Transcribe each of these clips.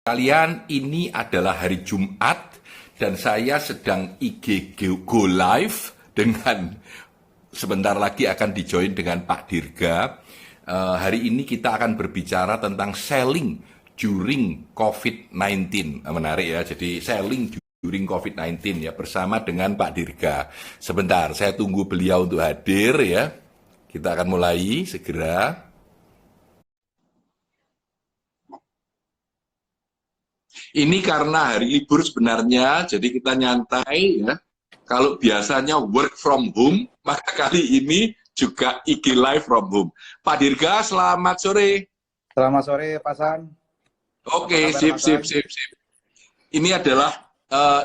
Kalian, ini adalah hari Jumat dan saya sedang IG Go Live dengan sebentar lagi akan dijoin dengan Pak Dirga. Hari ini kita akan berbicara tentang selling during COVID-19. Menarik ya, jadi selling during COVID-19 ya bersama dengan Pak Dirga. Sebentar, saya tunggu beliau untuk hadir ya. Kita akan mulai segera. Ini karena hari libur sebenarnya, jadi kita nyantai ya. Kalau biasanya work from home, maka kali ini juga IG Live from home. Pak Dirga, selamat sore. Selamat sore, Pak San. Oke, sip, sip, sip, sip. Ini adalah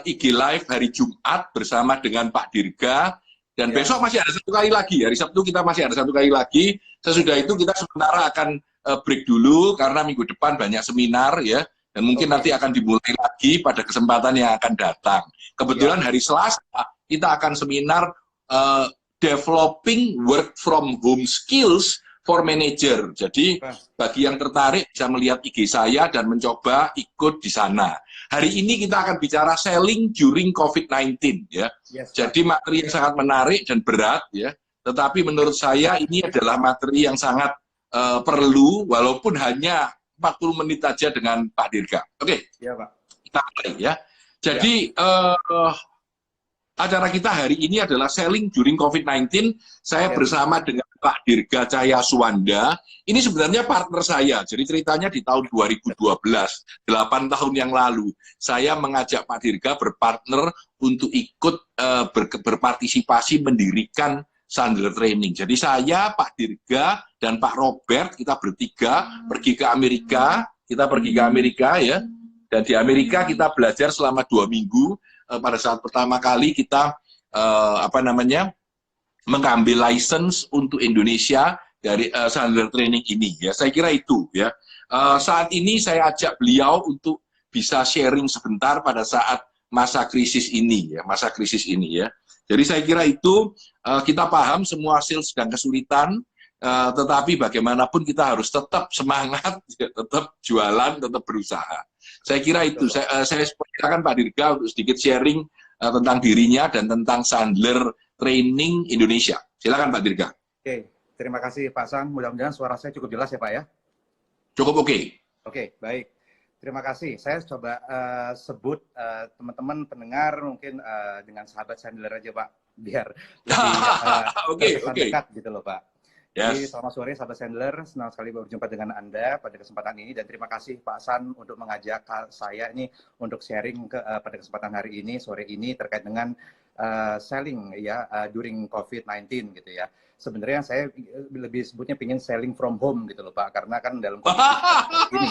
IG Live hari Jumat bersama dengan Pak Dirga. Dan besok masih ada satu kali lagi, hari Sabtu kita masih ada satu kali lagi. Sesudah itu kita sementara akan break dulu, karena minggu depan banyak seminar ya. Dan mungkin nanti akan dimulai lagi pada kesempatan yang akan datang. Kebetulan hari Selasa kita akan seminar developing work from home skills for manager. Jadi bagi yang tertarik bisa melihat IG saya dan mencoba ikut di sana. Hari ini kita akan bicara selling during COVID-19 ya. Jadi materi yang sangat menarik dan berat ya. Tetapi menurut saya ini adalah materi yang sangat perlu, walaupun hanya 40 menit aja dengan Pak Dirga. Oke, ya, Pak. Kita mulai ya. Jadi acara kita hari ini adalah selling during COVID-19. Saya bersama dengan Pak Dirga Cahya Suwanda. Ini sebenarnya partner saya. Jadi ceritanya di tahun 2012, 8 tahun yang lalu, saya mengajak Pak Dirga berpartner untuk ikut berpartisipasi mendirikan Sandler Training. Jadi saya, Pak Dirga, dan Pak Robert, kita bertiga pergi ke Amerika. Kita pergi ke Amerika ya. Dan di Amerika kita belajar selama 2 minggu. Pada saat pertama kali kita mengambil license untuk Indonesia dari Sandler Training ini. Ya, saya kira itu ya. Saat ini saya ajak beliau untuk bisa sharing sebentar pada saat masa krisis ini ya, Jadi saya kira itu kita paham semua sales sedang kesulitan, tetapi bagaimanapun kita harus tetap semangat, tetap jualan, tetap berusaha. Saya kira itu. Saya persilakan Pak Dirga untuk sedikit sharing tentang dirinya dan tentang Sandler Training Indonesia. Silakan Pak Dirga. Oke, terima kasih Pak Sang. Mudah-mudahan suara saya cukup jelas ya Pak ya. Cukup oke. Oke, baik. Terima kasih. Saya coba sebut teman-teman pendengar mungkin dengan sahabat Sandler aja Pak, biar lebih dekat gitu loh Pak. Jadi selamat sore sahabat Sandler, senang sekali berjumpa dengan Anda pada kesempatan ini, dan terima kasih Pak San untuk mengajak saya ini untuk sharing pada kesempatan hari ini, sore ini, terkait dengan selling ya during COVID-19 gitu ya. Sebenarnya saya lebih sebutnya pingin selling from home gitu loh Pak, karena kan dalam kondisi ini.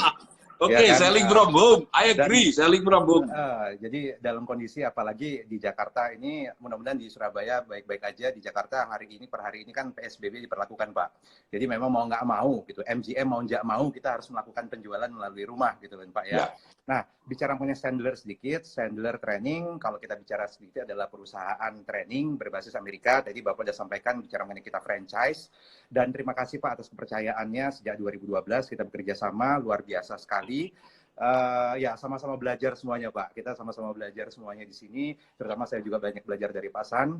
Oke, selling from home. I agree, selling from home. Jadi dalam kondisi apalagi di Jakarta ini, mudah-mudahan di Surabaya baik-baik aja. Di Jakarta per hari ini kan PSBB diperlakukan Pak. Jadi memang mau nggak mau gitu, MGM mau nggak mau kita harus melakukan penjualan melalui rumah gitu kan Pak ya. Nah, bicara punya Sandler sedikit, Sandler Training, kalau kita bicara sedikit adalah perusahaan training berbasis Amerika. Tadi Bapak sudah sampaikan bicara mengenai kita franchise. Dan terima kasih Pak atas kepercayaannya sejak 2012 kita bekerja sama, luar biasa sekali. Ya sama-sama belajar semuanya Pak. Kita sama-sama belajar semuanya di sini. Terutama saya juga banyak belajar dari Pak San.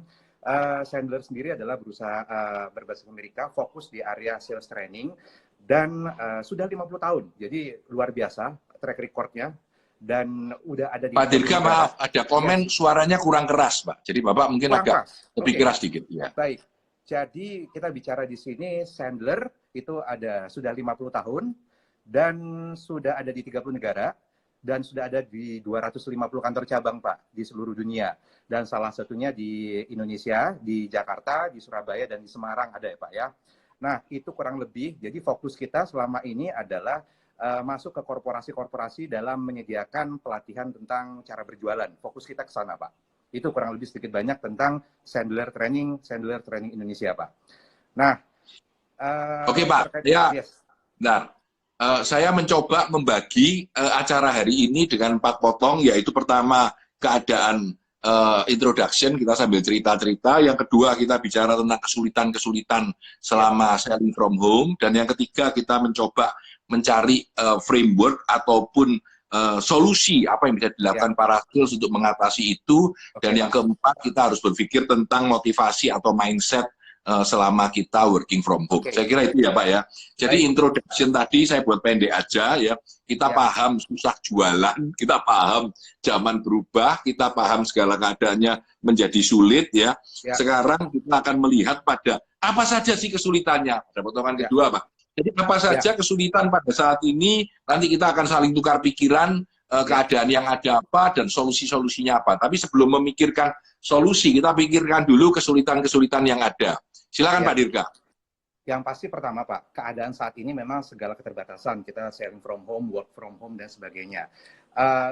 Sandler sendiri adalah berusaha berbasis Amerika, fokus di area sales training, dan sudah 50 tahun. Jadi luar biasa track recordnya. Dan udah ada di Pak Dirga, maaf, ada komen suaranya kurang keras Pak. Jadi Bapak mungkin agak lebih keras dikit ya. Baik. Jadi kita bicara di sini Sandler itu sudah 50 tahun dan sudah ada di 30 negara dan sudah ada di 250 kantor cabang Pak di seluruh dunia, dan salah satunya di Indonesia, di Jakarta, di Surabaya, dan di Semarang ada ya Pak ya. Nah itu kurang lebih, jadi fokus kita selama ini adalah masuk ke korporasi-korporasi dalam menyediakan pelatihan tentang cara berjualan. Fokus kita ke sana Pak. Itu kurang lebih sedikit banyak tentang Sandler Training Indonesia Pak. Nah, oke Pak, ya. Nah, saya mencoba membagi acara hari ini dengan 4 potong, yaitu pertama keadaan introduction, kita sambil cerita-cerita. Yang kedua kita bicara tentang kesulitan-kesulitan selama selling from home. Dan yang ketiga kita mencoba mencari framework ataupun solusi apa yang bisa dilakukan para sales untuk mengatasi itu. Dan yang keempat, kita harus berpikir tentang motivasi atau mindset selama kita working from home. Saya kira itu ya Pak ya. Jadi introduction tadi saya buat pendek aja ya. Kita paham susah jualan, kita paham zaman berubah, kita paham segala keadaannya menjadi sulit ya. Sekarang kita akan melihat pada apa saja sih kesulitannya. Pada potongan kedua Pak. Jadi apa saja kesulitan pada saat ini, nanti kita akan saling tukar pikiran, keadaan yang ada apa, dan solusi-solusinya apa. Tapi sebelum memikirkan solusi, kita pikirkan dulu kesulitan-kesulitan yang ada. Silakan Pak Dirga. Yang pasti pertama Pak, keadaan saat ini memang segala keterbatasan, kita sharing from home, work from home, dan sebagainya.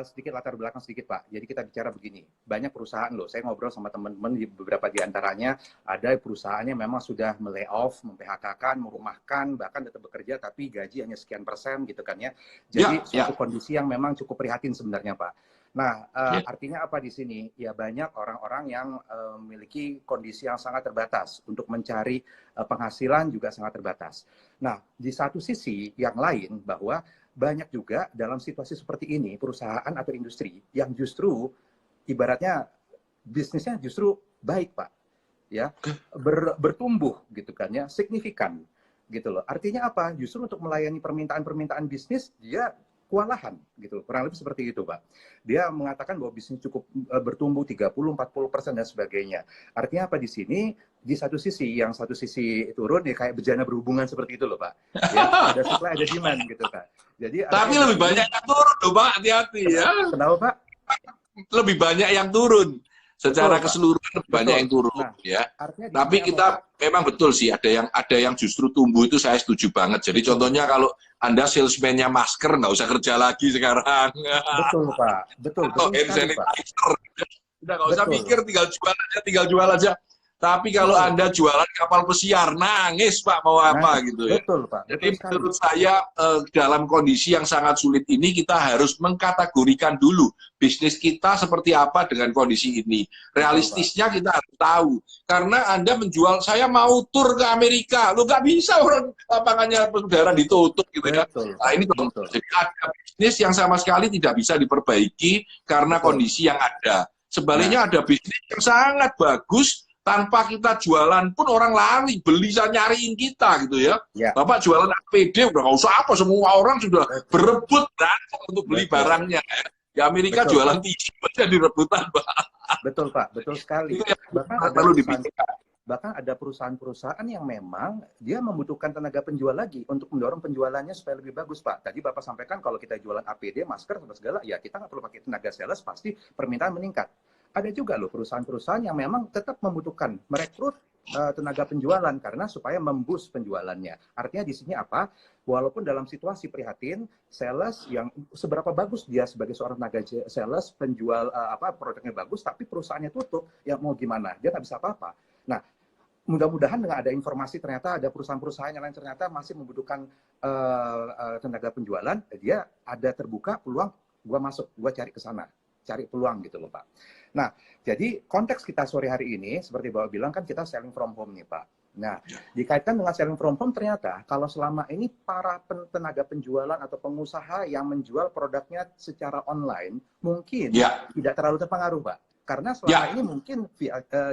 Sedikit latar belakang sedikit Pak, jadi kita bicara begini, banyak perusahaan loh, saya ngobrol sama teman-teman, beberapa di antaranya, ada perusahaannya memang sudah melayoff, mem-PHK-kan, merumahkan, bahkan tetap bekerja, tapi gaji hanya sekian persen gitu kan ya. Jadi suatu kondisi yang memang cukup prihatin sebenarnya Pak. Nah, artinya apa di sini? Ya banyak orang-orang yang memiliki kondisi yang sangat terbatas untuk mencari penghasilan juga sangat terbatas. Nah, di satu sisi yang lain bahwa banyak juga dalam situasi seperti ini perusahaan atau industri yang justru ibaratnya bisnisnya justru baik Pak, ya bertumbuh gitu kan ya, signifikan gitu loh. Artinya apa? Justru untuk melayani permintaan-permintaan bisnis dia kewalahan gitu, kurang lebih seperti itu Pak. Dia mengatakan bahwa bisnis cukup bertumbuh 30-40% dan sebagainya. Artinya apa di sini? Di satu sisi, yang satu sisi turun ya kayak bejana berhubungan seperti itu loh Pak. Ya, ada supply, ada demand gitu Pak. Jadi tapi lebih banyak yang turun loh Pak, hati-hati ya. Kenapa Pak? Lebih banyak yang turun. Secara keseluruhan banyak yang turun ya. Tapi kita memang betul sih ada yang justru tumbuh, itu saya setuju banget. Jadi contohnya kalau Anda salesman-nya masker nggak usah kerja lagi sekarang. Betul Pak, betul sekali Pak. Udah nggak usah mikir, tinggal jual aja. Tapi kalau Anda jualan kapal pesiar, nangis Pak mau apa gitu ya. Betul Pak. Jadi menurut saya dalam kondisi yang sangat sulit ini kita harus mengkategorikan dulu bisnis kita seperti apa dengan kondisi ini. Realistisnya kita harus tahu. Karena Anda menjual, saya mau tur ke Amerika, lo nggak bisa orang lapangannya udara ditutup gitu ya. Nah ini jadi ada bisnis yang sama sekali tidak bisa diperbaiki karena kondisi yang ada. Sebaliknya ada bisnis yang sangat bagus, tanpa kita jualan pun orang lari, beli, nyariin kita gitu ya. Bapak jualan APD udah nggak usah apa, semua orang sudah berebut kan untuk beli barangnya. Di Amerika jualan tisu aja direbutan Pak. Betul Pak, betul sekali. Bahkan ada perusahaan-perusahaan yang memang dia membutuhkan tenaga penjual lagi untuk mendorong penjualannya supaya lebih bagus Pak. Tadi Bapak sampaikan kalau kita jualan APD, masker, segala, ya kita nggak perlu pakai tenaga sales, pasti permintaan meningkat. Ada juga loh perusahaan-perusahaan yang memang tetap membutuhkan merekrut tenaga penjualan karena supaya memboost penjualannya. Artinya di sini apa? Walaupun dalam situasi prihatin, sales yang seberapa bagus dia sebagai seorang tenaga sales, penjual produknya bagus, tapi perusahaannya tutup, ya mau gimana? Dia nggak bisa apa-apa. Nah, mudah-mudahan dengan ada informasi ternyata ada perusahaan-perusahaan yang lain ternyata masih membutuhkan tenaga penjualan, dia ada terbuka peluang, gua masuk, gua cari ke sana, cari peluang gitu loh Pak. Nah, jadi konteks kita sore hari ini, seperti Bapak bilang kan kita selling from home nih Pak. Nah, dikaitkan dengan selling from home ternyata kalau selama ini para tenaga penjualan atau pengusaha yang menjual produknya secara online mungkin tidak terlalu terpengaruh Pak. Karena selama ini mungkin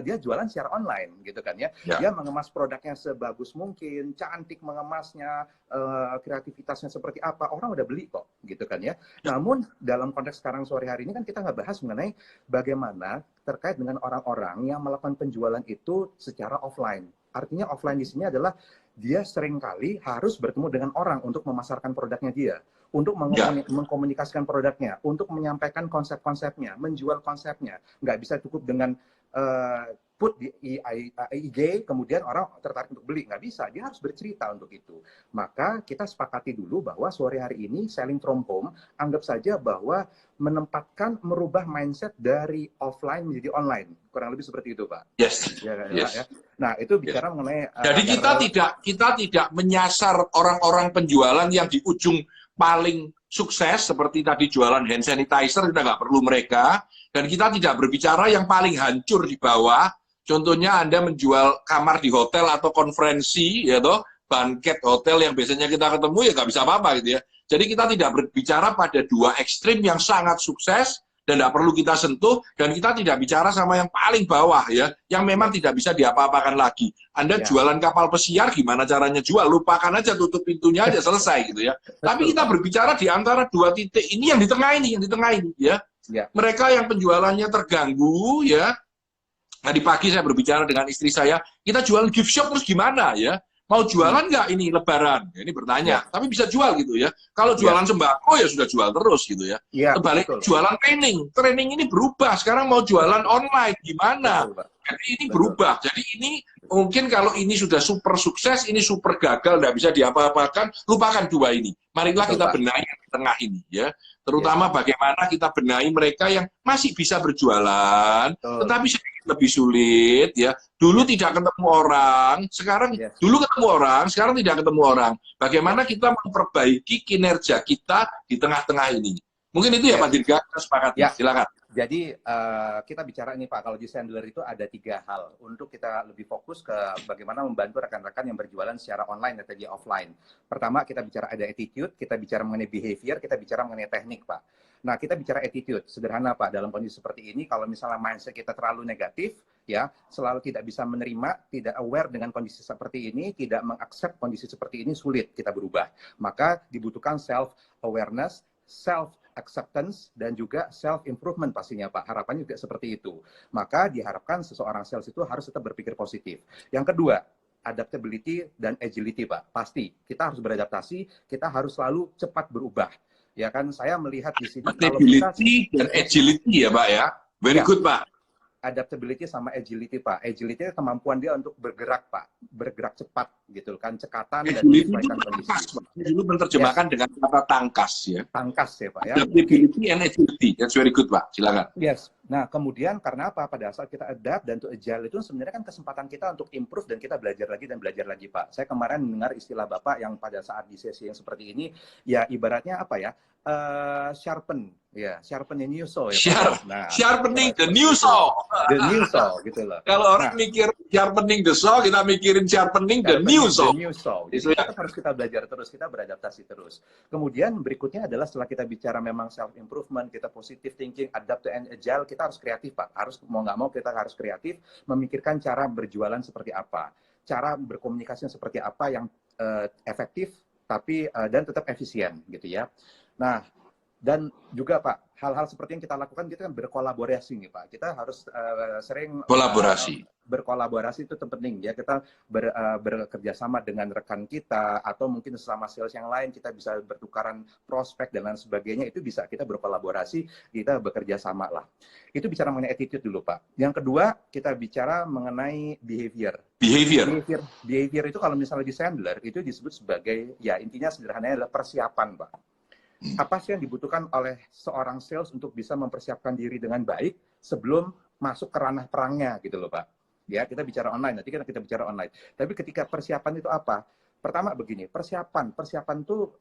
dia jualan secara online gitu kan ya. Dia mengemas produknya sebagus mungkin, cantik mengemasnya, kreativitasnya seperti apa, orang udah beli kok gitu kan ya. Namun dalam konteks sekarang sore hari ini kan kita nggak bahas mengenai bagaimana terkait dengan orang-orang yang melakukan penjualan itu secara offline. Artinya offline di sini adalah dia seringkali harus bertemu dengan orang untuk memasarkan produknya dia, untuk mengkomunikasikan produknya, untuk menyampaikan konsep-konsepnya, menjual konsepnya. Nggak bisa cukup dengan put di IG, kemudian orang tertarik untuk beli. Nggak bisa, dia harus bercerita untuk itu. Maka kita sepakati dulu bahwa sore hari ini selling from home, anggap saja bahwa menempatkan, merubah mindset dari offline menjadi online. Kurang lebih seperti itu, Pak. Yes. Ya. Nah, itu bicara mengenai... Jadi kita tidak menyasar orang-orang penjualan yang di ujung paling sukses, seperti tadi jualan hand sanitizer, kita nggak perlu mereka. Dan kita tidak berbicara yang paling hancur di bawah. Contohnya Anda menjual kamar di hotel atau konferensi, ya toh, banket hotel yang biasanya kita ketemu, ya nggak bisa apa-apa gitu ya. Jadi kita tidak berbicara pada dua ekstrim yang sangat sukses dan tidak perlu kita sentuh, dan kita tidak bicara sama yang paling bawah ya, yang memang tidak bisa diapa-apakan lagi. Anda jualan kapal pesiar, gimana caranya jual? Lupakan aja, tutup pintunya aja, selesai gitu ya. Tapi kita berbicara di antara dua titik ini, yang di tengah ini ya. Mereka yang penjualannya terganggu ya. Tadi pagi saya berbicara dengan istri saya, kita jual gift shop terus gimana ya? Mau jualan nggak ini Lebaran? Ini bertanya, tapi bisa jual gitu ya. Kalau jualan sembako ya sudah jual terus gitu ya. Kebalik jualan training ini berubah. Sekarang mau jualan online gimana? Jadi ini berubah. Jadi ini mungkin kalau ini sudah super sukses, ini super gagal, tidak bisa diapa-apakan, lupakan dua ini. Marilah kita benahi di tengah ini ya. Terutama bagaimana kita benahi mereka yang masih bisa berjualan, tetapi sedikit lebih sulit ya. Dulu tidak ketemu orang, sekarang dulu ketemu orang, sekarang tidak ketemu orang. Bagaimana kita memperbaiki kinerja kita di tengah-tengah ini? Mungkin itu ya Pak Dirga, sepakat. Silakan. Jadi kita bicara nih Pak, kalau di Sandler itu ada 3 hal untuk kita lebih fokus ke bagaimana membantu rekan-rekan yang berjualan secara online atau di offline. Pertama kita bicara ada attitude, kita bicara mengenai behavior, kita bicara mengenai teknik Pak. Nah kita bicara attitude, sederhana Pak, dalam kondisi seperti ini kalau misalnya mindset kita terlalu negatif, ya selalu tidak bisa menerima, tidak aware dengan kondisi seperti ini, tidak mengaccept kondisi seperti ini, sulit kita berubah. Maka dibutuhkan self-awareness, self-acceptance, dan juga self-improvement pastinya Pak. Harapannya juga seperti itu. Maka diharapkan seseorang sales itu harus tetap berpikir positif. Yang kedua, adaptability dan agility Pak. Pasti, kita harus beradaptasi, kita harus selalu cepat berubah. Ya kan, saya melihat di sini adaptability dan agility ya Pak ya. Very good Pak. Adaptability sama agility Pak. Agility itu kemampuan dia untuk bergerak Pak, bergerak cepat gitu kan, cekatan dan menyesuaikan kondisi. Dulu menerjemahkan dengan kata tangkas ya. Tangkas ya Pak ya. Adaptability and agility, that's very good Pak. Silakan. Yes. Nah kemudian karena apa? Pada saat kita adapt dan to agile itu sebenarnya kan kesempatan kita untuk improve dan kita belajar lagi dan belajar lagi Pak. Saya kemarin mendengar istilah Bapak yang pada saat di sesi yang seperti ini, ya ibaratnya apa ya? Sharpen the new saw ya. Sharpening the new saw. The new saw gitu loh. Kalau orang mikir sharpening the saw, kita mikirin sharpening the new saw. Jadi kita harus kita belajar terus, kita beradaptasi terus. Kemudian berikutnya adalah setelah kita bicara memang self improvement, kita positive thinking, adapt and agile, kita harus kreatif Pak. Harus mau nggak mau kita harus kreatif, memikirkan cara berjualan seperti apa, cara berkomunikasi seperti apa yang efektif tapi dan tetap efisien gitu ya. Nah, dan juga Pak, hal-hal seperti yang kita lakukan, kita kan berkolaborasi nih Pak. Kita harus sering berkolaborasi itu penting ya. Kita bekerja sama dengan rekan kita atau mungkin sesama sales yang lain, kita bisa bertukaran prospek dan lain sebagainya. Itu bisa kita berkolaborasi, kita bekerja sama lah. Itu bicara mengenai attitude dulu Pak. Yang kedua, kita bicara mengenai behavior. Behavior itu kalau misalnya di Sandler itu disebut sebagai, ya intinya sederhananya adalah persiapan Pak. Apa sih yang dibutuhkan oleh seorang sales untuk bisa mempersiapkan diri dengan baik sebelum masuk ke ranah perangnya gitu loh Pak. Ya, kita bicara online, nanti kita bicara online. Tapi ketika persiapan itu apa? Pertama begini, persiapan itu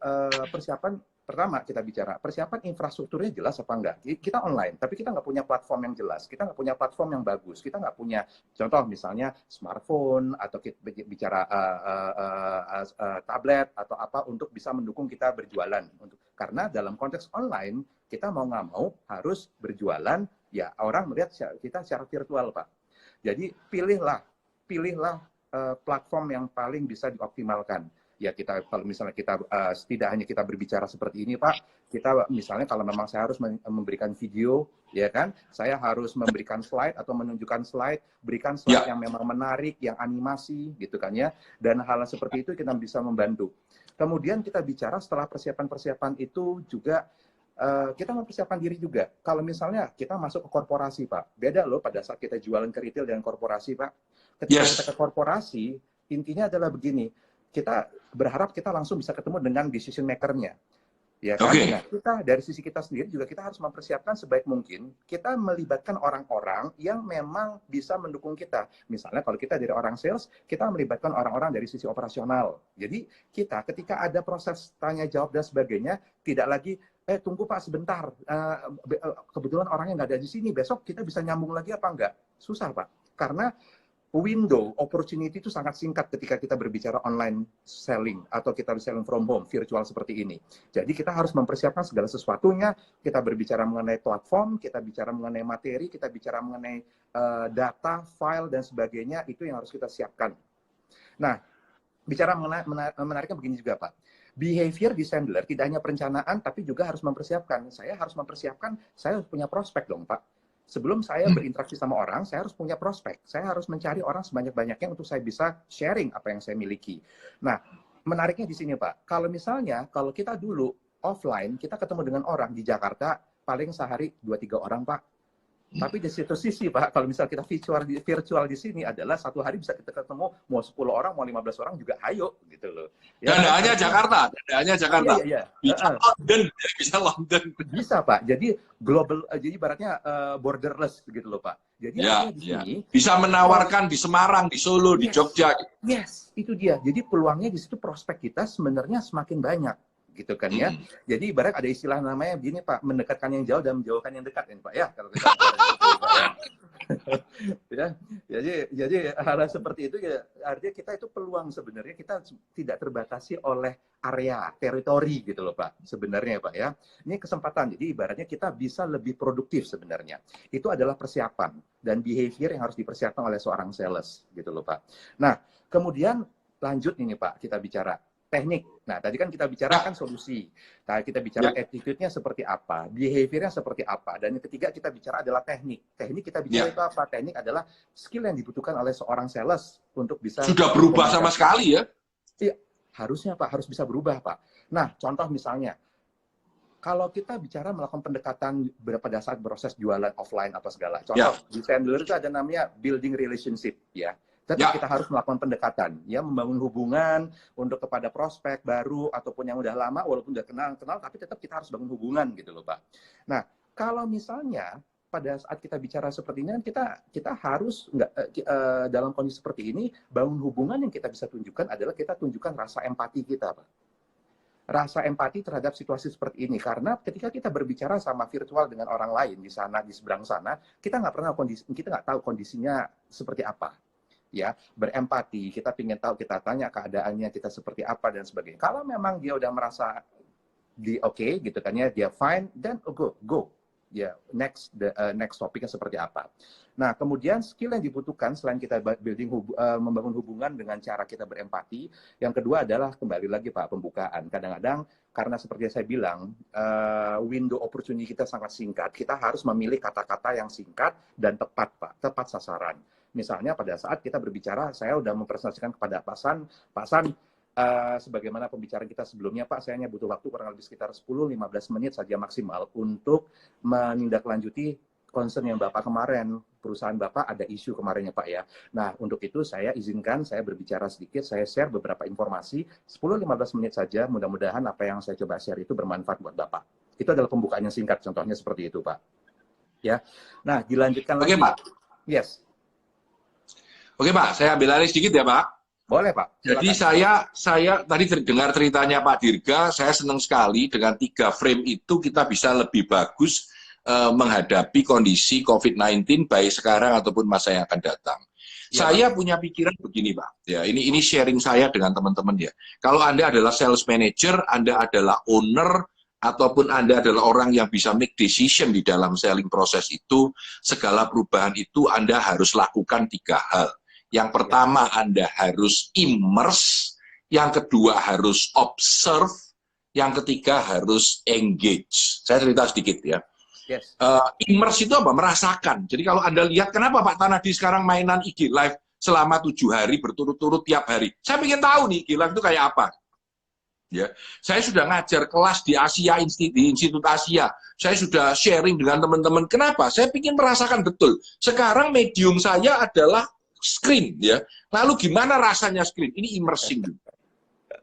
pertama kita bicara, persiapan infrastrukturnya jelas apa enggak? Kita online, tapi kita nggak punya platform yang jelas, kita nggak punya platform yang bagus, kita nggak punya, contoh misalnya smartphone, atau kita bicara tablet, atau apa untuk bisa mendukung kita berjualan. Karena dalam konteks online, kita mau nggak mau harus berjualan, ya orang melihat kita secara virtual Pak. Jadi pilihlah platform yang paling bisa dioptimalkan. Ya kita kalau misalnya kita tidak hanya kita berbicara seperti ini Pak, kita misalnya kalau memang saya harus memberikan video, ya kan, saya harus memberikan slide atau menunjukkan slide, berikan slide yang memang menarik, yang animasi gitu kan ya, dan hal seperti itu kita bisa membantu. Kemudian kita bicara setelah persiapan itu juga kita mempersiapkan diri juga. Kalau misalnya kita masuk ke korporasi Pak, beda loh pada saat kita jualan ke retail dan korporasi Pak. Ketika kita ke korporasi, intinya adalah begini, kita berharap kita langsung bisa ketemu dengan decision maker-nya. Ya kan? Nah, kita dari sisi kita sendiri juga kita harus mempersiapkan sebaik mungkin kita melibatkan orang-orang yang memang bisa mendukung kita. Misalnya kalau kita dari orang sales, kita melibatkan orang-orang dari sisi operasional. Jadi kita ketika ada proses tanya jawab dan sebagainya, tidak lagi tunggu Pak sebentar, kebetulan orangnya nggak ada di sini, besok kita bisa nyambung lagi apa enggak? Susah Pak, karena window opportunity itu sangat singkat ketika kita berbicara online selling atau kita selling from home virtual seperti ini. Jadi kita harus mempersiapkan segala sesuatunya. Kita berbicara mengenai platform, kita bicara mengenai materi, kita bicara mengenai data, file dan sebagainya, itu yang harus kita siapkan. Nah, bicara menariknya begini juga Pak. Behavior designer tidak hanya perencanaan tapi juga harus mempersiapkan. Saya harus mempersiapkan, saya harus punya prospek dong Pak. Sebelum saya berinteraksi sama orang, saya harus punya prospek. Saya harus mencari orang sebanyak-banyaknya untuk saya bisa sharing apa yang saya miliki. Nah, menariknya di sini, Pak. Kalau misalnya, kalau kita dulu offline, kita ketemu dengan orang di Jakarta, paling sehari 2-3 orang, Pak. Tapi di situ sisi, Pak, kalau misal kita virtual di sini adalah satu hari bisa kita ketemu mau 10 orang, mau 15 orang juga ayo gitu loh. Ya, dan hanya Jakarta, Jakarta. Iya. Bisa London, bisa London. Bisa, Pak. Jadi global, jadi ibaratnya borderless gitu loh, Pak. Jadi di sini bisa menawarkan di Semarang, di Solo, di Jogja. Yes, itu dia. Jadi peluangnya di situ prospek kita sebenarnya semakin banyak. Gitu kan ya. Jadi ibarat ada istilah namanya begini Pak, mendekatkan yang jauh dan menjauhkan yang dekat Pak ya. Kalau kita jadi hal seperti itu ya artinya kita itu peluang sebenarnya kita tidak terbatasi oleh area, teritori gitu loh Pak. Sebenarnya Pak ya. Ini kesempatan. Jadi ibaratnya kita bisa lebih produktif sebenarnya. Itu adalah persiapan dan behavior yang harus dipersiapkan oleh seorang sales gitu loh Pak. Nah, kemudian lanjut ini Pak, kita bicara teknik. Nah, tadi kan kita bicarakan solusi. Nah, kita bicara attitude-nya seperti apa, behavior-nya seperti apa. Dan yang ketiga kita bicara adalah teknik. Teknik kita bicara itu apa? Teknik adalah skill yang dibutuhkan oleh seorang sales untuk bisa... Sudah berubah sama sekali ya? Iya, harusnya Pak, harus bisa berubah Pak. Nah, contoh misalnya, kalau kita bicara melakukan pendekatan pada saat proses jualan offline apa segala. Contoh, di Sandler itu ada namanya building relationship ya. Tetap kita harus melakukan pendekatan, ya membangun hubungan untuk kepada prospek baru ataupun yang udah lama, walaupun udah kenal, tapi tetap kita harus bangun hubungan gitu loh Pak. Nah, kalau misalnya pada saat kita bicara seperti ini, kita harus dalam kondisi seperti ini bangun hubungan yang kita bisa tunjukkan adalah kita tunjukkan rasa empati kita Pak. Rasa empati terhadap situasi seperti ini karena ketika kita berbicara sama virtual dengan orang lain di sana di seberang sana, kita nggak tahu kondisinya seperti apa. Ya, berempati, kita ingin tahu, kita tanya keadaannya kita seperti apa dan sebagainya. Kalau memang dia udah merasa di oke gitu kan ya, dia fine, then go. Ya, next topiknya seperti apa. Nah, kemudian skill yang dibutuhkan selain kita membangun hubungan dengan cara kita berempati, yang kedua adalah kembali lagi Pak, pembukaan. Kadang-kadang karena seperti saya bilang, window opportunity kita sangat singkat, kita harus memilih kata-kata yang singkat dan tepat Pak, tepat sasaran. Misalnya pada saat kita berbicara, saya sudah mempresentasikan kepada Pak San, sebagaimana pembicaraan kita sebelumnya, Pak, saya hanya butuh waktu kurang lebih sekitar 10-15 menit saja maksimal untuk menindaklanjuti concern yang Bapak kemarin, perusahaan Bapak ada isu kemarinnya Pak ya. Nah, untuk itu saya izinkan saya berbicara sedikit, saya share beberapa informasi, 10-15 menit saja, mudah-mudahan apa yang saya coba share itu bermanfaat buat Bapak. Itu adalah pembukaan yang singkat, contohnya seperti itu Pak. Ya, nah dilanjutkan lagi. Oke Pak. Yes. Oke Pak, saya ambil alih sedikit ya Pak. Boleh Pak. Silakan. Jadi saya tadi dengar ceritanya Pak Dirga, saya senang sekali dengan 3 frame itu kita bisa lebih bagus menghadapi kondisi COVID-19 baik sekarang ataupun masa yang akan datang. Ya, saya punya pikiran begini Pak, ya ini sharing saya dengan teman-teman ya. Kalau Anda adalah sales manager, Anda adalah owner, ataupun Anda adalah orang yang bisa make decision di dalam selling proses itu, segala perubahan itu Anda harus lakukan 3 hal. Yang pertama Anda harus immerse, yang kedua harus observe, yang ketiga harus engage. Saya cerita sedikit ya. Yes. Immerse itu apa? Merasakan. Jadi kalau Anda lihat kenapa Pak Tanadi sekarang mainan IG Live selama 7 hari berturut-turut tiap hari. Saya ingin tahu nih IG Live itu kayak apa. Ya, saya sudah ngajar kelas di Asia, di Institut Asia. Saya sudah sharing dengan teman-teman. Kenapa? Saya ingin merasakan betul. Sekarang medium saya adalah screen ya. Lalu gimana rasanya screen? Ini immersing.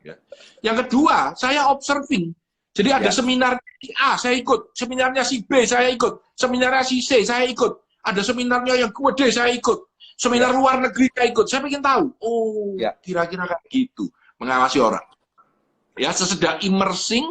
Ya. Yang kedua, saya observing. Jadi ada seminar si A, saya ikut. Seminarnya si B, saya ikut. Seminarnya si C, saya ikut. Ada seminarnya yang D, saya ikut. Seminar luar negeri, saya ikut. Saya ingin tahu. Oh, kira-kira kayak gitu. Mengawasi orang. Ya, sesudah immersing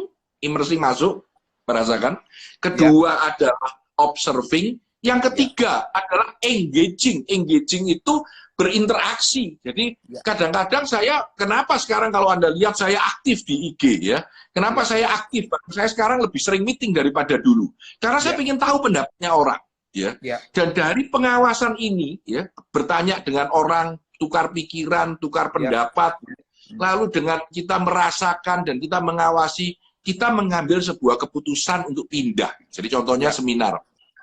masuk, merasakan. Kedua adalah observing. Yang ketiga adalah engaging. Engaging itu berinteraksi. Jadi Ya. kadang-kadang saya, kenapa sekarang kalau Anda lihat saya aktif di IG ya, kenapa saya aktif? Saya sekarang lebih sering meeting daripada dulu. Karena saya Ya. ingin tahu pendapatnya orang. Ya. Ya. Dan dari pengawasan ini, ya, bertanya dengan orang, tukar pikiran, tukar pendapat, lalu dengan kita merasakan dan kita mengawasi, kita mengambil sebuah keputusan untuk pindah. Jadi contohnya seminar.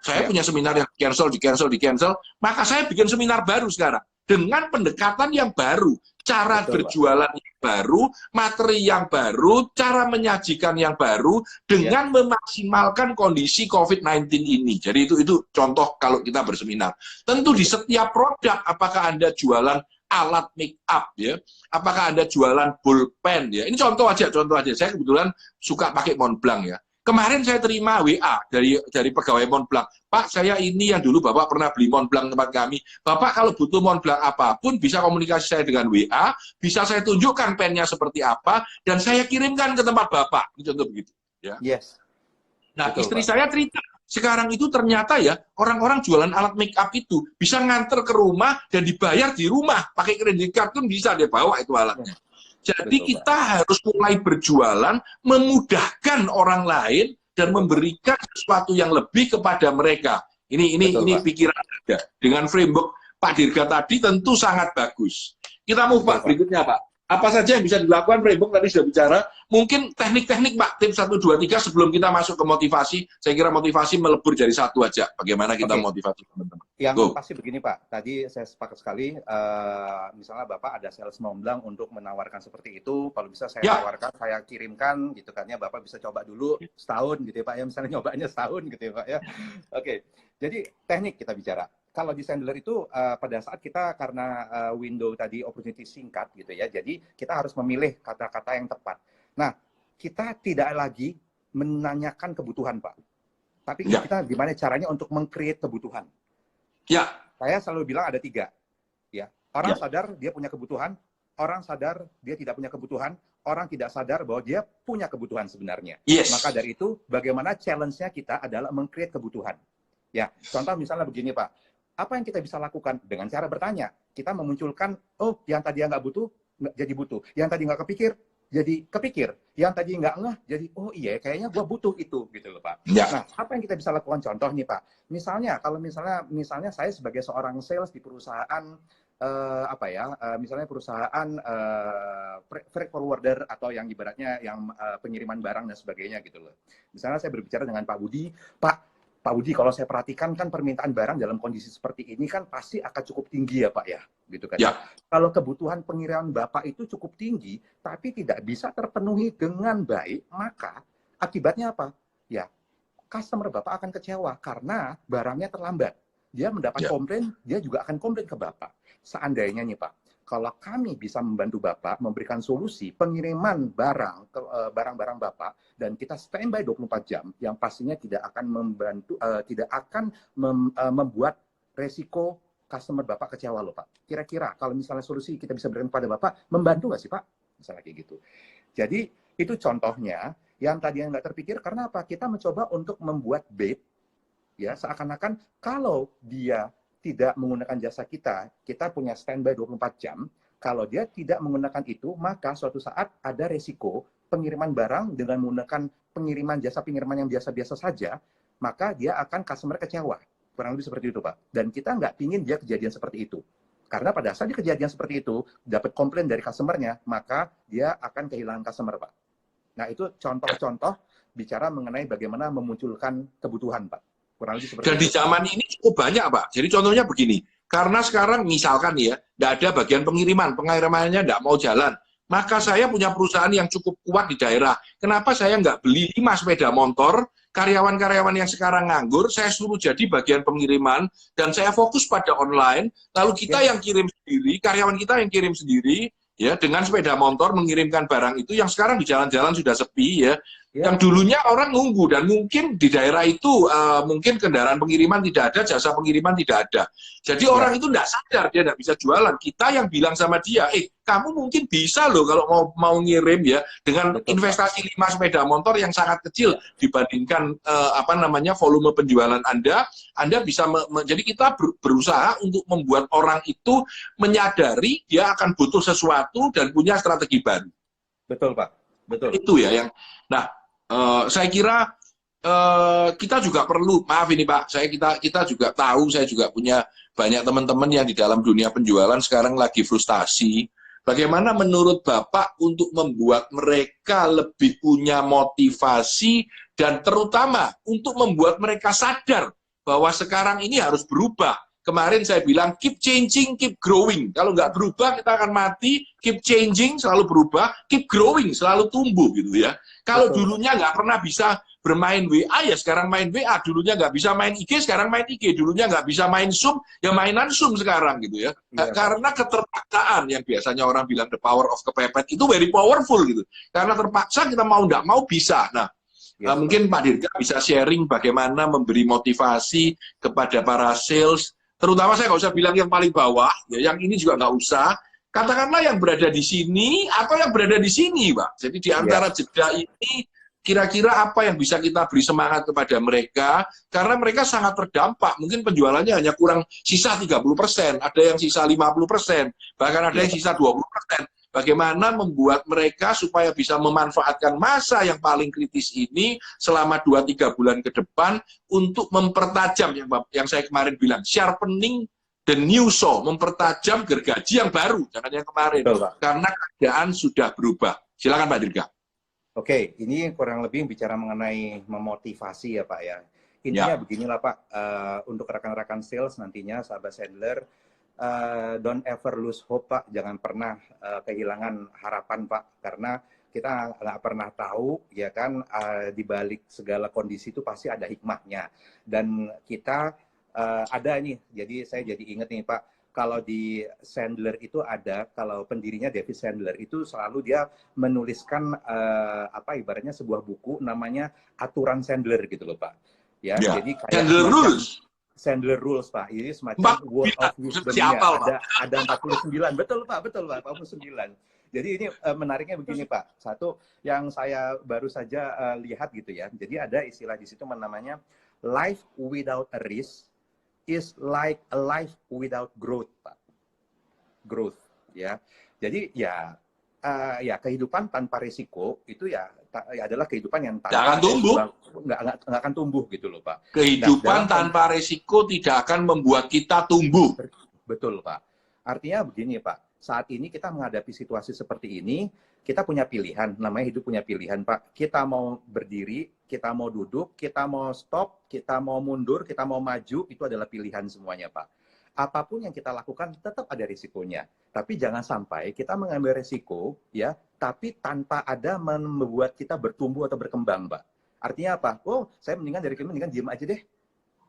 Saya punya seminar yang di cancel, maka saya bikin seminar baru sekarang. Dengan pendekatan yang baru, cara berjualan yang baru, materi yang baru, cara menyajikan yang baru, dengan memaksimalkan kondisi COVID-19 ini. Jadi itu contoh kalau kita berseminar. Tentu di setiap produk, apakah Anda jualan alat make up ya, apakah Anda jualan pulpen ya. Ini contoh aja. Saya kebetulan suka pakai Montblanc ya. Kemarin saya terima WA dari pegawai Montblanc. Pak, saya ini yang dulu Bapak pernah beli Montblanc tempat kami. Bapak kalau butuh Montblanc apapun, bisa komunikasi saya dengan WA, bisa saya tunjukkan pennya seperti apa, dan saya kirimkan ke tempat Bapak. Ini contoh begitu. Ya. Yes. Nah, Betul, istri Pak. saya cerita, sekarang itu ternyata ya, orang-orang jualan alat make up itu bisa nganter ke rumah dan dibayar di rumah. Pakai kredit card pun bisa dia bawa itu alatnya. Jadi Betul, kita harus mulai berjualan, memudahkan orang lain dan memberikan sesuatu yang lebih kepada mereka. Ini pikiran Anda. Dengan framework Pak Dirga tadi tentu sangat bagus. Kita mau Pak berikutnya Pak. Apa saja yang bisa dilakukan framework tadi sudah bicara. Mungkin teknik-teknik Pak, tips 1, 2, 3 sebelum kita masuk ke motivasi. Saya kira motivasi melebur dari satu aja. Bagaimana kita motivasi teman-teman. Yang pasti begini Pak, tadi saya sepakat sekali, misalnya Bapak ada sales Montblanc untuk menawarkan seperti itu, kalau bisa saya tawarkan, saya kirimkan gitu kan ya, Bapak bisa coba dulu setahun gitu ya Pak ya, misalnya nyobanya setahun gitu ya Pak ya. Oke, jadi teknik kita bicara. Kalau di Sandler itu pada saat kita karena window tadi opportunity singkat gitu ya, jadi kita harus memilih kata-kata yang tepat. Nah, kita tidak lagi menanyakan kebutuhan Pak, tapi kita gimana caranya untuk meng-create kebutuhan. Ya. Saya selalu bilang ada 3. Ya. Orang sadar dia punya kebutuhan, orang sadar dia tidak punya kebutuhan, orang tidak sadar bahwa dia punya kebutuhan sebenarnya. Yes. Maka dari itu, bagaimana challenge-nya kita adalah meng-create kebutuhan. Ya, contoh misalnya begini Pak, apa yang kita bisa lakukan dengan cara bertanya? Kita memunculkan, oh yang tadi nggak butuh, jadi butuh. Yang tadi nggak kepikir, jadi kepikir. Yang tadi nggak ngeh, jadi oh iya kayaknya gue butuh itu gitu loh Pak. Ya. Nah, apa yang kita bisa lakukan? Contoh nih Pak, misalnya kalau misalnya saya sebagai seorang sales di perusahaan misalnya perusahaan freight forwarder atau yang ibaratnya yang pengiriman barang dan sebagainya gitu loh. Misalnya saya berbicara dengan Pak Budi, Pak Budi, kalau saya perhatikan kan permintaan barang dalam kondisi seperti ini kan pasti akan cukup tinggi ya Pak ya, gitu kan. Ya. Kalau kebutuhan pengiriman Bapak itu cukup tinggi, tapi tidak bisa terpenuhi dengan baik, maka akibatnya apa? Ya, customer Bapak akan kecewa karena barangnya terlambat. Dia mendapat komplain, dia juga akan komplain ke Bapak. Seandainya nih Pak, kalau kami bisa membantu Bapak memberikan solusi pengiriman barang-barang Bapak dan kita standby 24 jam yang pastinya tidak akan membantu membuat resiko customer Bapak kecewa loh Pak. Kira-kira kalau misalnya solusi kita bisa berikan kepada Bapak, membantu nggak sih Pak? Misalnya kayak gitu. Jadi itu contohnya yang tadi yang nggak terpikir karena apa? Kita mencoba untuk membuat bait ya seakan-akan kalau dia tidak menggunakan jasa kita, kita punya standby 24 jam. Kalau dia tidak menggunakan itu, maka suatu saat ada resiko pengiriman barang dengan menggunakan jasa pengiriman yang biasa-biasa saja, maka dia akan customer kecewa. Kurang lebih seperti itu, Pak. Dan kita nggak pingin dia kejadian seperti itu. Karena pada saat dia kejadian seperti itu, dapat komplain dari customer-nya, maka dia akan kehilangan customer, Pak. Nah, itu contoh-contoh bicara mengenai bagaimana memunculkan kebutuhan, Pak. Kurang lebih seperti dan itu. Di zaman ini cukup banyak Pak. Jadi contohnya begini, karena sekarang misalkan ya, tidak ada bagian pengirimannya tidak mau jalan. Maka saya punya perusahaan yang cukup kuat di daerah. Kenapa saya nggak beli 5 sepeda motor, karyawan-karyawan yang sekarang nganggur, saya suruh jadi bagian pengiriman, dan saya fokus pada online, lalu kita yang kirim sendiri, karyawan kita yang kirim sendiri, ya dengan sepeda motor mengirimkan barang itu yang sekarang di jalan-jalan sudah sepi ya. Ya, Yang dulunya orang nunggu dan mungkin di daerah itu mungkin kendaraan pengiriman tidak ada, jasa pengiriman tidak ada. Jadi ya, orang itu tidak sadar dia tidak bisa jualan. Kita yang bilang sama dia, kamu mungkin bisa loh kalau mau ngirim ya dengan betul Pak. investasi 5 sepeda motor yang sangat kecil Ya, dibandingkan apa namanya volume penjualan Anda bisa jadi kita berusaha untuk membuat orang itu menyadari dia akan butuh sesuatu dan punya strategi baru. betul Pak, betul. Itu ya yang. Nah, saya kira kita juga perlu, maaf ini Pak, kita juga tahu, saya juga punya banyak teman-teman yang di dalam dunia penjualan sekarang lagi frustasi. Bagaimana menurut Bapak untuk membuat mereka lebih punya motivasi dan terutama untuk membuat mereka sadar bahwa sekarang ini harus berubah. Kemarin saya bilang keep changing, keep growing. Kalau nggak berubah kita akan mati. Keep changing, selalu berubah. Keep growing, selalu tumbuh gitu ya. Kalau Betul, Pak. dulunya nggak pernah bisa bermain WA, ya sekarang main WA. Dulunya nggak bisa main IG, sekarang main IG. Dulunya nggak bisa main Zoom, ya mainan Zoom sekarang gitu ya. Iya, Pak. Karena keterpaksaan yang biasanya orang bilang the power of kepepet itu very powerful gitu. Karena terpaksa kita mau nggak mau bisa. Nah, Yes, Pak. mungkin Pak Dirga bisa sharing bagaimana memberi motivasi kepada para sales, terutama saya nggak usah bilang yang paling bawah, ya yang ini juga nggak usah. Katakanlah yang berada di sini atau yang berada di sini, Pak. Jadi di antara Ya, jeda ini, kira-kira apa yang bisa kita beri semangat kepada mereka, karena mereka sangat terdampak. Mungkin penjualannya hanya kurang sisa 30%, ada yang sisa 50%, bahkan ada iya, yang Pak. sisa 20%. Bagaimana membuat mereka supaya bisa memanfaatkan masa yang paling kritis ini selama 2-3 bulan ke depan untuk mempertajam yang saya kemarin bilang, sharpening the new saw, mempertajam gergaji yang baru, jangan yang kemarin, Betul, Pak. karena keadaan sudah berubah. Silakan Pak Dirga. Oke, ini kurang lebih bicara mengenai memotivasi ya Pak ya. Intinya Ya, beginilah Pak, untuk rekan-rekan sales nantinya, sahabat Sandler, don't ever lose hope Pak, jangan pernah kehilangan harapan Pak, karena kita nggak pernah tahu ya kan, di balik segala kondisi itu pasti ada hikmahnya. Dan kita ada nih, jadi saya jadi inget nih Pak, kalau di Sandler itu ada, kalau pendirinya David Sandler itu selalu dia menuliskan apa ibaratnya sebuah buku namanya Aturan Sandler gitu loh Pak. Ya, ya. jadi kayak And the semacam rules, Sandler Rules Pak. Ini semacam word 49, of seperti wisdom-nya. apal Pak. Ada 49. Betul Pak, betul Pak, 49. Jadi ini menariknya begini Pak. Satu yang saya baru saja lihat gitu ya. Jadi ada istilah di situ namanya life without a risk is like a life without growth, Pak. Growth, ya. Jadi ya, ya kehidupan tanpa risiko itu ya, ya adalah kehidupan yang Jangan tanpa ada tumbuh. sebuah nggak akan tumbuh gitu loh, Pak. Nah, Kehidupan tanpa resiko tidak akan membuat kita tumbuh. betul, Pak. Artinya begini, Pak. Saat ini kita menghadapi situasi seperti ini, kita punya pilihan. Namanya hidup punya pilihan, Pak. Kita mau berdiri, kita mau duduk, kita mau stop, kita mau mundur, kita mau maju, itu adalah pilihan semuanya, Pak. Apapun yang kita lakukan tetap ada risikonya. Tapi jangan sampai kita mengambil risiko, ya, tapi tanpa ada membuat kita bertumbuh atau berkembang, Pak. Artinya apa? Oh, saya mendingan diem aja deh.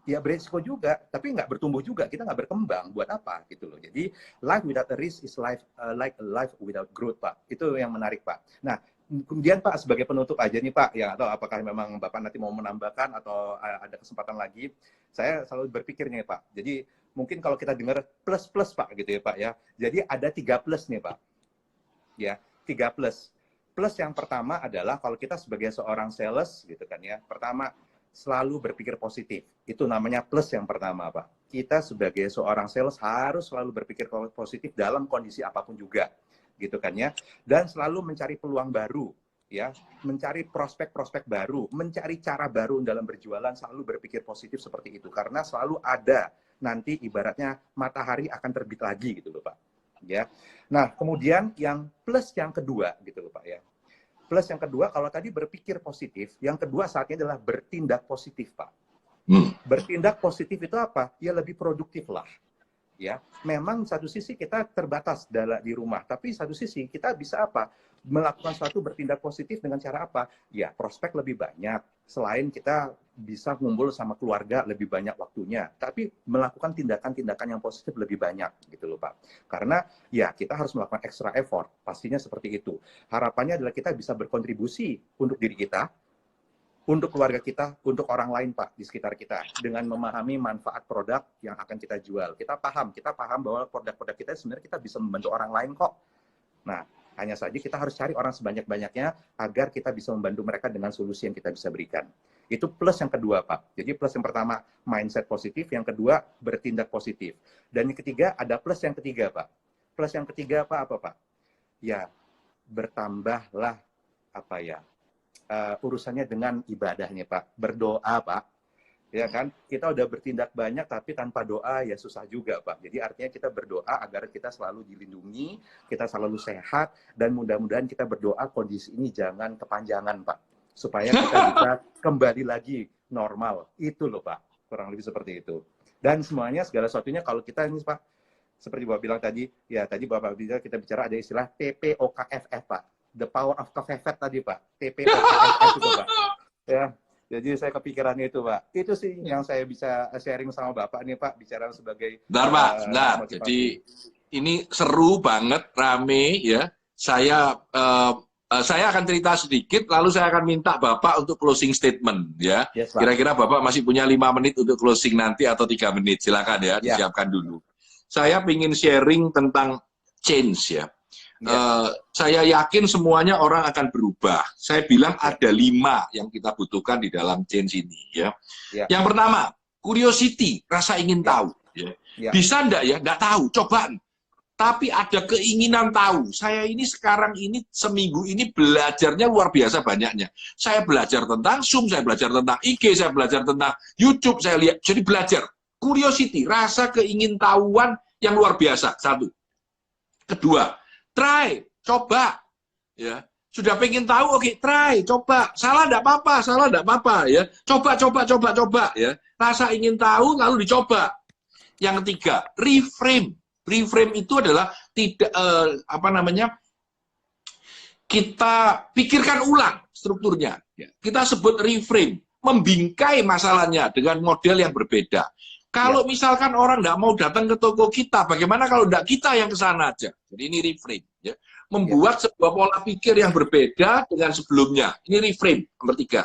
Ya beresiko juga, tapi nggak bertumbuh juga, kita nggak berkembang, buat apa gitu loh. Jadi life without a risk is life like a life without growth, Pak. Itu yang menarik, Pak. Nah, kemudian Pak, sebagai penutup aja nih Pak, ya atau apakah memang Bapak nanti mau menambahkan atau ada kesempatan lagi, saya selalu berpikir nih Pak. Jadi mungkin kalau kita dengar plus-plus Pak gitu ya Pak ya. Jadi ada 3 plus nih Pak. Ya, 3 plus. Plus yang pertama adalah kalau kita sebagai seorang sales gitu kan ya. Pertama, selalu berpikir positif. Itu namanya plus yang pertama, Pak. Kita sebagai seorang sales harus selalu berpikir positif dalam kondisi apapun juga, gitu kan ya. Dan selalu mencari peluang baru, ya, mencari prospek-prospek baru, mencari cara baru dalam berjualan, selalu berpikir positif seperti itu. Karena selalu ada nanti ibaratnya matahari akan terbit lagi gitu loh, Pak. Ya. Nah, kemudian yang plus yang kedua gitu loh, Pak ya. Plus yang kedua, kalau tadi berpikir positif, yang kedua saatnya adalah bertindak positif, Pak. Bertindak positif itu apa? Ya lebih produktif lah. Ya, memang satu sisi kita terbatas di rumah, tapi satu sisi kita bisa apa? Melakukan suatu bertindak positif dengan cara apa? Ya, prospek lebih banyak. Selain kita bisa ngumpul sama keluarga lebih banyak waktunya, tapi melakukan tindakan-tindakan yang positif lebih banyak gitu loh Pak. Karena ya kita harus melakukan extra effort, pastinya seperti itu. Harapannya adalah kita bisa berkontribusi untuk diri kita, untuk keluarga kita, untuk orang lain Pak di sekitar kita, dengan memahami manfaat produk yang akan kita jual. Kita paham bahwa produk-produk kita sebenarnya kita bisa membantu orang lain kok. Nah, hanya saja kita harus cari orang sebanyak-banyaknya agar kita bisa membantu mereka dengan solusi yang kita bisa berikan. Itu plus yang kedua Pak. Jadi plus yang pertama mindset positif, yang kedua bertindak positif. Dan yang ketiga ada plus yang ketiga Pak. Plus yang ketiga apa Pak? Ya, bertambahlah apa ya? Urusannya dengan ibadahnya Pak, berdoa Pak, ya kan? Kita udah bertindak banyak tapi tanpa doa ya susah juga Pak. Jadi artinya kita berdoa agar kita selalu dilindungi, kita selalu sehat, dan mudah-mudahan kita berdoa kondisi ini jangan kepanjangan Pak, supaya kita bisa kembali lagi normal. Itu loh Pak, kurang lebih seperti itu. Dan semuanya segala sesuatunya kalau kita ini Pak, seperti Bapak bilang tadi, ya tadi Bapak bilang kita bicara ada istilah TPOKFF Pak. The power of kefefet tadi Pak, TPOKFF itu Pak. Ya, jadi saya kepikirannya itu Pak. Itu sih yang saya bisa sharing sama Bapak nih Pak, bicara sebagai Bentar Pak, bentar. Jadi ini seru banget, rame ya. Saya akan cerita sedikit, lalu saya akan minta Bapak untuk closing statement ya. Yes, Pak. Kira-kira Bapak masih punya 5 menit untuk closing nanti atau 3 menit, silakan ya, disiapkan dulu. Saya ingin sharing tentang change ya. Saya yakin semuanya orang akan berubah. Saya bilang ada 5 yang kita butuhkan di dalam change ini ya. Yang pertama, curiosity, rasa ingin tahu. Ya. Bisa enggak ya? Enggak tahu, coba. Tapi ada keinginan tahu. Saya ini sekarang ini seminggu ini belajarnya luar biasa banyaknya. Saya belajar tentang Zoom, saya belajar tentang IG, saya belajar tentang YouTube, saya lihat. Jadi belajar. Curiosity, rasa keingintahuan yang luar biasa. 1. Kedua, try, coba, ya. Sudah pengen tahu, oke, try, coba. Salah enggak apa-apa, ya. Coba, ya. Rasa ingin tahu, lalu dicoba. Yang ketiga, reframe. Reframe itu adalah tidak, kita pikirkan ulang strukturnya. Ya. Kita sebut reframe, membingkai masalahnya dengan model yang berbeda. Kalau misalkan orang nggak mau datang ke toko kita, bagaimana kalau nggak kita yang ke sana aja? Jadi ini reframe. Ya. Membuat sebuah pola pikir yang berbeda dengan sebelumnya. Ini reframe, nomor 3.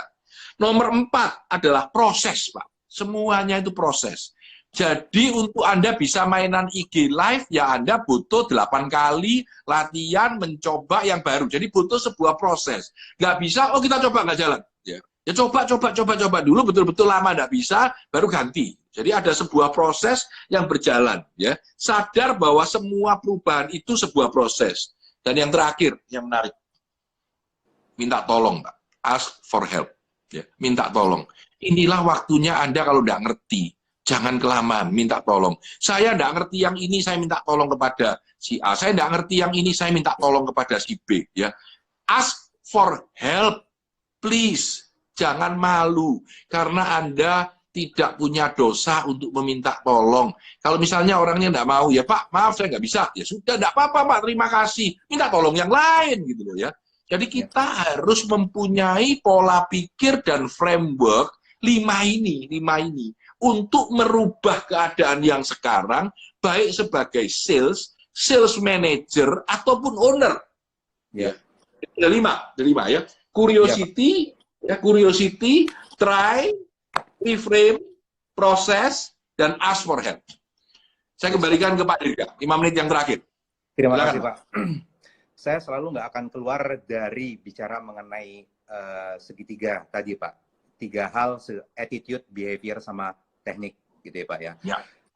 Nomor 4 adalah proses, Pak. Semuanya itu proses. Jadi untuk Anda bisa mainan IG live, ya Anda butuh 8 kali latihan, mencoba yang baru. Jadi butuh sebuah proses. Nggak bisa, oh kita coba nggak jalan. Ya coba dulu, betul-betul lama nggak bisa, baru ganti. Jadi ada sebuah proses yang berjalan, ya. Sadar bahwa semua perubahan itu sebuah proses. Dan yang terakhir, yang menarik, minta tolong, Pak. Ask for help, ya. Minta tolong. Inilah waktunya Anda kalau nggak ngerti, jangan kelamaan, minta tolong. Saya nggak ngerti yang ini, saya minta tolong kepada si A. Saya nggak ngerti yang ini, saya minta tolong kepada si B, ya. Ask for help, please. Jangan malu, karena Anda tidak punya dosa untuk meminta tolong. Kalau misalnya orangnya nggak mau, ya Pak, maaf saya nggak bisa. Ya sudah, nggak apa-apa Pak, terima kasih. Minta tolong yang lain, gitu loh ya. Jadi kita harus mempunyai pola pikir dan framework 5 ini untuk merubah keadaan yang sekarang, baik sebagai sales manager, ataupun owner. Ya. Ada 5 ya. Curiosity, try, reframe, proses, dan ask for help. Saya kembalikan ke Pak Dirga, 5 menit yang terakhir. Terima kasih Pak. Saya selalu nggak akan keluar dari bicara mengenai segitiga tadi Pak. 3 hal, attitude, behavior, sama teknik gitu ya Pak ya.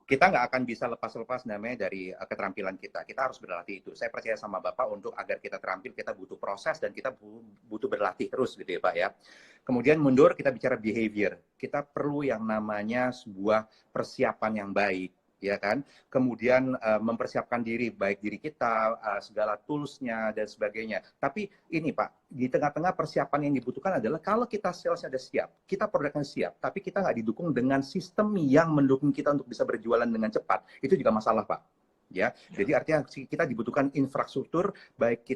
Kita nggak akan bisa lepas-lepas namanya dari keterampilan kita. Kita harus berlatih itu. Saya percaya sama Bapak, untuk agar kita terampil, kita butuh proses dan kita butuh berlatih terus gitu ya Pak ya. Kemudian mundur, kita bicara behavior. Kita perlu yang namanya sebuah persiapan yang baik, ya kan? Kemudian mempersiapkan diri, baik diri kita, segala toolsnya dan sebagainya. Tapi ini Pak, di tengah-tengah persiapan yang dibutuhkan adalah kalau kita salesnya sudah siap, kita produknya siap, tapi kita nggak didukung dengan sistem yang mendukung kita untuk bisa berjualan dengan cepat, itu juga masalah Pak. Ya, jadi artinya kita dibutuhkan infrastruktur, baik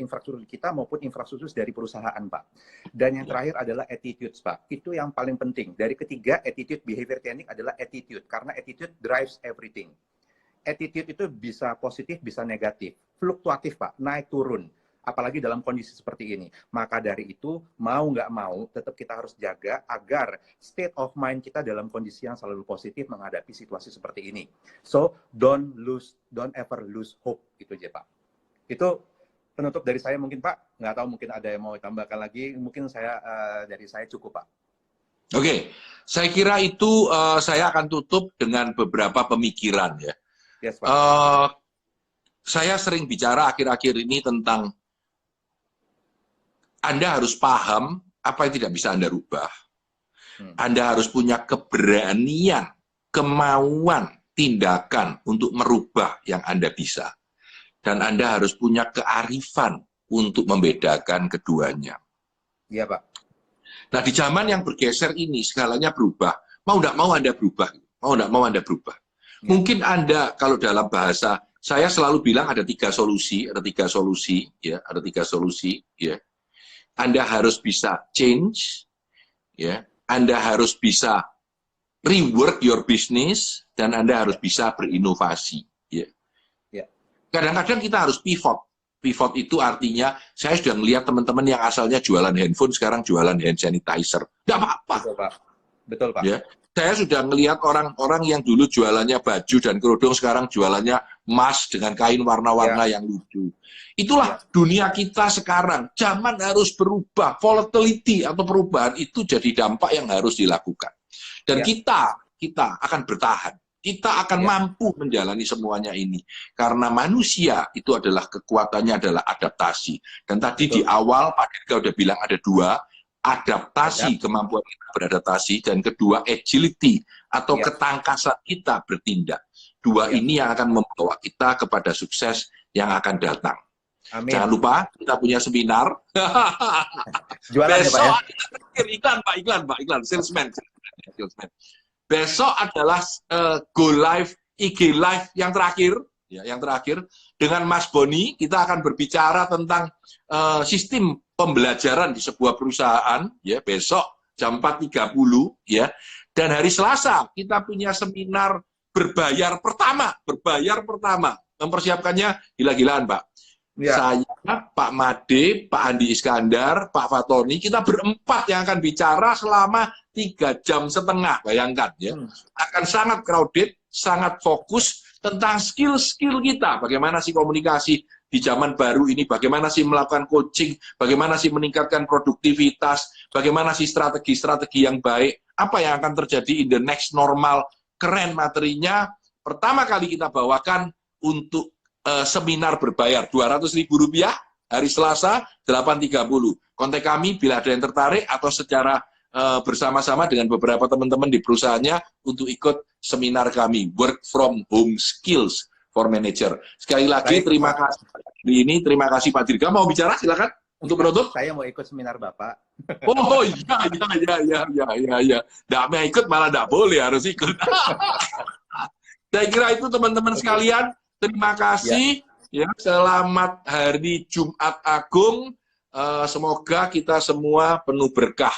infrastruktur kita maupun infrastruktur dari perusahaan Pak. Dan yang terakhir adalah attitude Pak. Itu yang paling penting. Dari ketiga, attitude, behavior, teknik adalah attitude, karena attitude drives everything. Attitude itu bisa positif, bisa negatif, fluktuatif Pak, naik turun. apalagi dalam kondisi seperti ini. Maka dari itu, mau nggak mau, tetap kita harus jaga agar state of mind kita dalam kondisi yang selalu positif menghadapi situasi seperti ini. So, don't ever lose hope, itu aja Pak. Itu penutup dari saya mungkin Pak. Nggak tahu mungkin ada yang mau tambahkan lagi. Mungkin dari saya cukup Pak. Oke, saya kira itu saya akan tutup dengan beberapa pemikiran ya. Yes, Pak. Saya sering bicara akhir-akhir ini tentang Anda harus paham apa yang tidak bisa Anda rubah. Anda harus punya keberanian, kemauan, tindakan untuk merubah yang Anda bisa. Dan Anda harus punya kearifan untuk membedakan keduanya. Iya, Pak. Nah, di zaman yang bergeser ini, segalanya berubah. Mau tidak mau Anda berubah. Mau tidak mau Anda berubah. Ya. Mungkin Anda, kalau dalam bahasa, saya selalu bilang ada 3 solusi, ya, ada 3 solusi, ya. Anda harus bisa change, ya. Anda harus bisa rework your business, dan Anda harus bisa berinovasi, ya. Kadang-kadang kita harus pivot. Pivot itu artinya, saya sudah melihat teman-teman yang asalnya jualan handphone, sekarang jualan hand sanitizer. Tidak apa-apa. Betul, Pak. Betul, Pak. Ya. Saya sudah melihat orang-orang yang dulu jualannya baju dan kerudung, sekarang jualannya emas dengan kain warna-warna yang lucu. Itulah dunia kita sekarang. Zaman harus berubah. Volatility atau perubahan itu jadi dampak yang harus dilakukan. Dan kita akan bertahan. Kita akan mampu menjalani semuanya ini. Karena manusia itu adalah kekuatannya adalah adaptasi. Dan tadi di awal Pak Dirga udah bilang ada 2, adaptasi, kemampuan kita beradaptasi, dan kedua agility atau ketangkasan kita bertindak. 2 ini yang akan membawa kita kepada sukses yang akan datang. Amin. Jangan lupa kita punya seminar. Besok iklan, salesman. Besok adalah Go Live, IG Live yang terakhir, ya, dengan Mas Boni. Kita akan berbicara tentang sistem pembelajaran di sebuah perusahaan, ya, besok jam 4.30, ya. Dan hari Selasa kita punya seminar berbayar pertama, mempersiapkannya gila-gilaan, Pak. Ya. Saya, Pak Made, Pak Andi Iskandar, Pak Fatoni, kita berempat yang akan bicara selama 3,5 jam, bayangkan ya. Akan sangat crowded, sangat fokus tentang skill-skill kita. Bagaimana sih komunikasi di zaman baru ini, bagaimana sih melakukan coaching, bagaimana sih meningkatkan produktivitas, bagaimana sih strategi-strategi yang baik, apa yang akan terjadi in the next normal. Keren materinya. Pertama kali kita bawakan untuk seminar berbayar Rp200.000 hari Selasa 8.30. Kontak kami bila ada yang tertarik atau secara bersama-sama dengan beberapa teman-teman di perusahaannya untuk ikut seminar kami, Work from Home Skills for Manager. Sekali lagi terima kasih terima kasih Pak Dirga. Mau bicara silakan untuk penutup. Saya mau ikut seminar Bapak. Oh iya. Nggak mau ikut malah nggak boleh, harus ikut. Saya kira itu teman-teman sekalian. Terima kasih, ya. Selamat hari Jumat Agung. Semoga kita semua penuh berkah